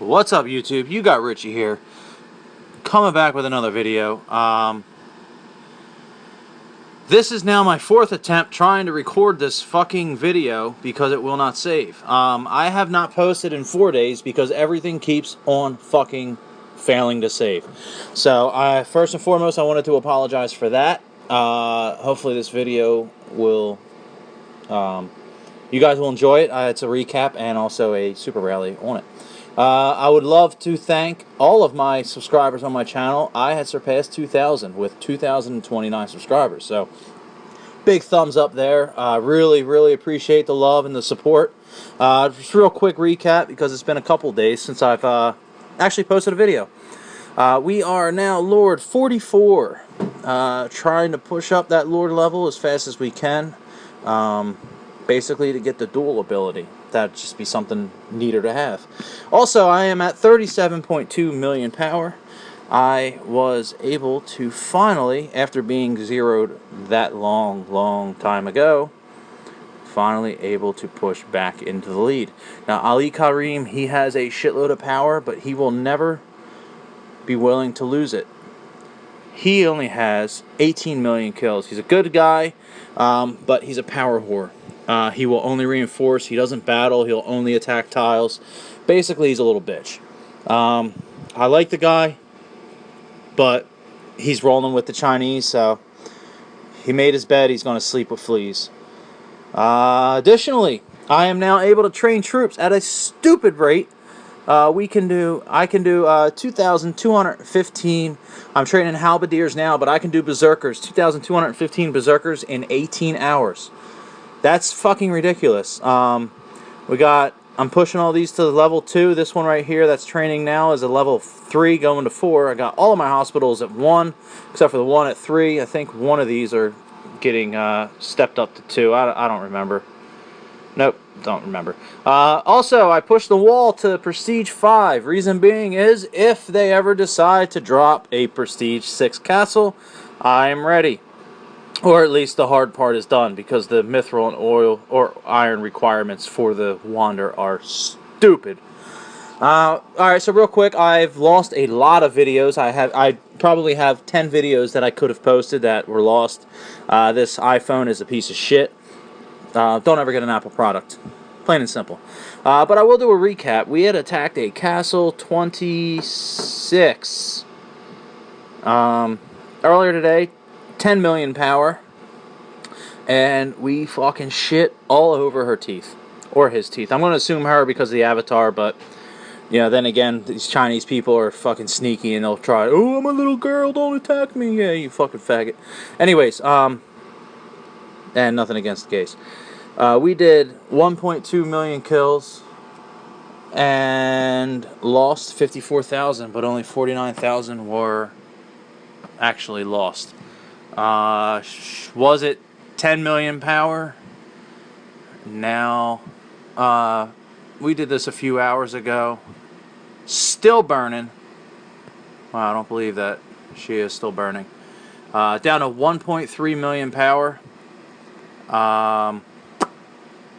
What's up, YouTube? You got Richie here, coming back with another video. This is now my fourth attempt trying to record this fucking video because it will not save. I have not posted in 4 days because everything keeps on fucking failing to save. So, first and foremost, I wanted to apologize for that. Hopefully this video will, you guys will enjoy it. It's a recap and also a super rally on it. I would love to thank all of my subscribers on my channel. I had surpassed 2,000 with 2,029 subscribers. So, big thumbs up there. Really appreciate the love and the support. Just real quick recap because it's been a couple days since I've actually posted a video. We are now Lord 44. Trying to push up that Lord level as fast as we can. Basically to get the dual ability. That'd just be something neater to have. Also, I am at 37.2 million power. I was able to finally, after being zeroed that long time ago, finally able to push back into the lead. Now, Ali Karim, he has a shitload of power, but he will never be willing to lose it. He only has 18 million kills. He's a good guy, but he's a power whore. He will only reinforce. He doesn't battle. He'll only attack tiles. Basically, he's a little bitch. I like the guy, but he's rolling with the Chinese, so he made his bed. He's going to sleep with fleas. Additionally, I am now able to train troops at a stupid rate. I can do 2,215. I'm training halberdiers now, but I can do berserkers, 2,215 berserkers in 18 hours. That's fucking ridiculous. I'm pushing all these to level 2. This one right here that's training now is a level 3 going to 4. I got all of my hospitals at 1, except for the one at 3. I think one of these are getting stepped up to 2. I don't remember. Nope, don't remember. Also, I pushed the wall to Prestige 5. Reason being is, if they ever decide to drop a Prestige 6 castle, I am ready. Or at least the hard part is done, because the mithril and oil or iron requirements for the Wander are stupid. Alright, so real quick, I've lost a lot of videos. I probably have 10 videos that I could have posted that were lost. This iPhone is a piece of shit. Don't ever get an Apple product. Plain and simple. But I will do a recap. We had attacked a Castle 26 earlier today. 10 million power. And we fucking shit all over her teeth. Or his teeth. I'm going to assume her because of the avatar, but yeah, then again, these Chinese people are fucking sneaky and they'll try, oh, I'm a little girl, don't attack me. Yeah, you fucking faggot. Anyways, and nothing against the case. We did 1.2 million kills and lost 54,000, but only 49,000 were actually lost. Was it 10 million power? Now, we did this a few hours ago. Still burning. Wow, I don't believe that she is still burning. Down to 1.3 million power.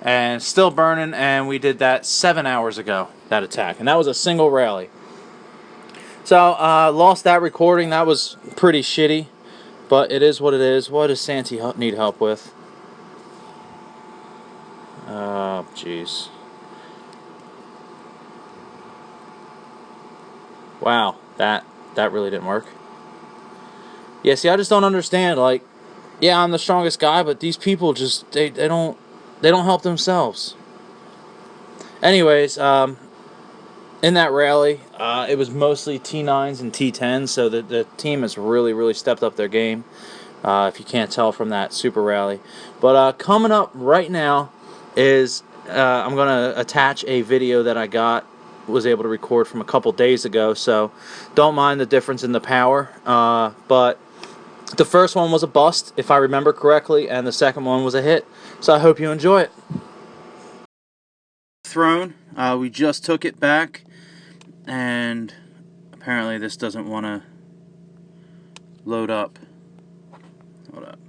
And still burning, and we did that 7 hours ago, that attack. And that was a single rally. So, lost that recording. That was pretty shitty. But it is what it is. What does Santi need help with? Oh, jeez. Wow, that really didn't work. Yeah, see, I just don't understand. Like, yeah, I'm the strongest guy, but these people just they don't help themselves. Anyways, in that rally, it was mostly T9s and T10s, so the team has really stepped up their game, if you can't tell from that super rally. But coming up right now is I'm going to attach a video that I was able to record from a couple days ago, so don't mind the difference in the power. But the first one was a bust, if I remember correctly, and the second one was a hit, so I hope you enjoy it. Throne, we just took it back. And apparently this doesn't want to load up. Hold up.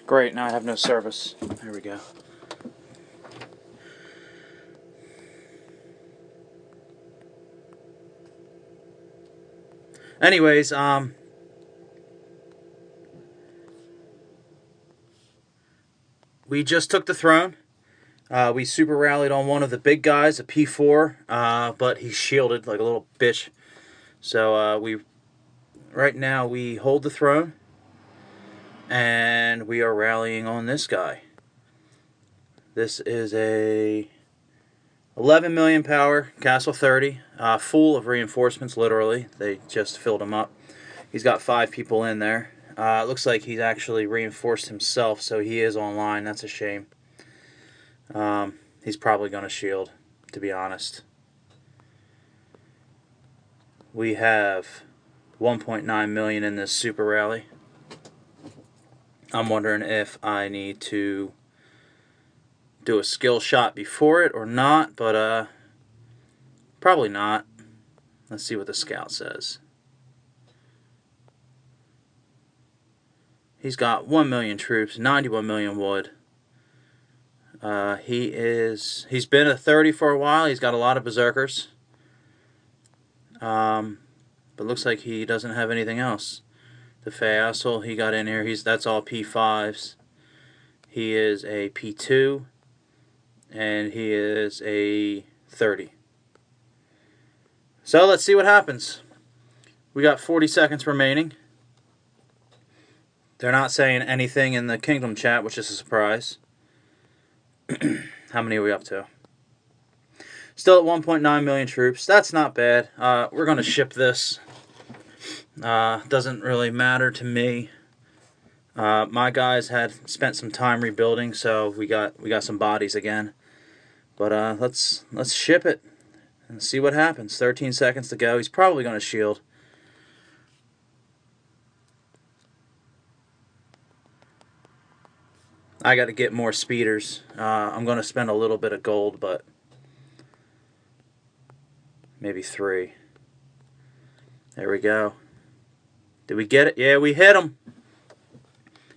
Great, now I have no service. There we go. Anyways, we just took the throne. We super rallied on one of the big guys, a P4, but he's shielded like a little bitch. So right now we hold the throne, and we are rallying on this guy. This is a 11 million power Castle 30, full of reinforcements. Literally, they just filled him up. He's got 5 people in there. It looks like he's actually reinforced himself, so he is online. That's a shame. He's probably going to shield, to be honest. We have 1.9 million in this super rally. I'm wondering if I need to do a skill shot before it or not, but probably not. Let's see what the scout says. He's got 1 million troops, 91 million wood. He's been a 30 for a while. He's got a lot of berserkers. But looks like he doesn't have anything else. The Fayassel he got in here, that's all P5s. He is a P2, and he is a 30. So let's see what happens. We got 40 seconds remaining. They're not saying anything in the Kingdom chat, which is a surprise. How many are we up to? Still at 1.9 million troops. That's not bad. We're going to ship this. Doesn't really matter to me. My guys had spent some time rebuilding, so we got some bodies again. But let's ship it and see what happens. 13 seconds to go. He's probably going to shield. I got to get more speeders. I'm going to spend a little bit of gold, but maybe 3. There we go. Did we get it? Yeah, we hit him.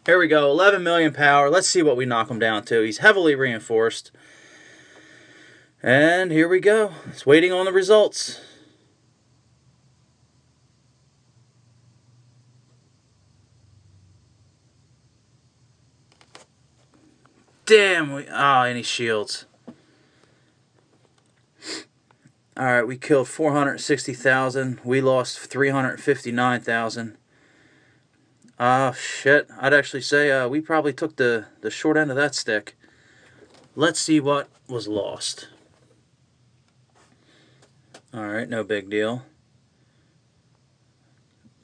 Here we go. 11 million power. Let's see what we knock him down to. He's heavily reinforced. And here we go. It's waiting on the results. Damn. And he shields. Alright, we killed 460,000. We lost 359,000. Shit. I'd actually say we probably took the short end of that stick. Let's see what was lost. Alright, no big deal.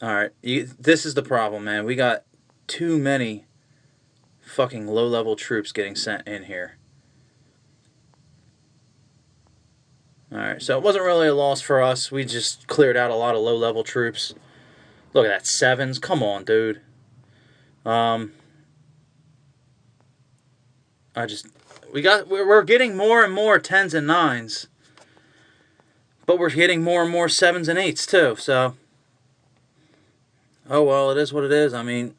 Alright, this is the problem, man. We got too many fucking low-level troops getting sent in here. Alright, so it wasn't really a loss for us. We just cleared out a lot of low-level troops. Look at that, 7s. Come on, dude. We're getting more and more 10s and 9s. But we're getting more and more 7s and 8s, too, so... Oh, well, it is what it is. I mean...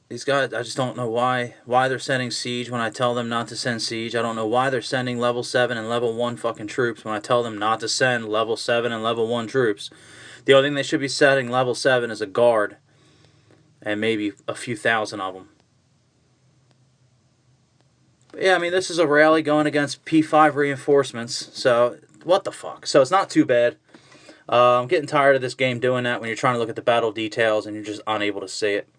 These guys, I just don't know why they're sending siege when I tell them not to send siege. I don't know why they're sending level 7 and level 1 fucking troops when I tell them not to send level 7 and level 1 troops. The only thing they should be setting level 7 is a guard. And maybe a few thousand of them. But yeah, I mean, this is a rally going against P5 reinforcements. So, what the fuck? So, it's not too bad. I'm getting tired of this game doing that when you're trying to look at the battle details and you're just unable to see it.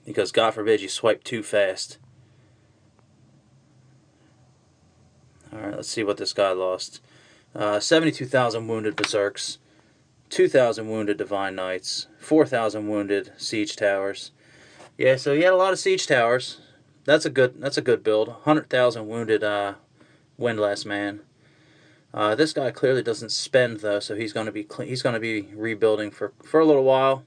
Because, God forbid, you swipe too fast. Alright, let's see what this guy lost. 72,000 wounded berserks. 2,000 wounded divine knights. 4,000 wounded siege towers. Yeah, so he had a lot of siege towers. That's a good build. 100,000 wounded windlass man. This guy clearly doesn't spend though, so he's going to be rebuilding for a little while.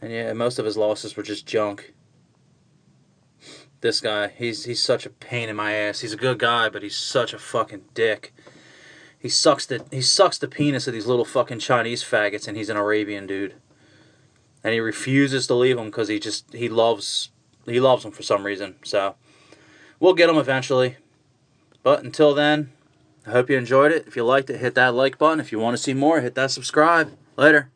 And yeah, most of his losses were just junk. This guy, he's such a pain in my ass. He's a good guy, but he's such a fucking dick. He sucks the penis of these little fucking Chinese faggots, and he's an Arabian dude. and he refuses to leave them because he loves them for some reason. So we'll get him eventually. But until then, I hope you enjoyed it. If you liked it, hit that like button. If you want to see more, hit that subscribe. Later.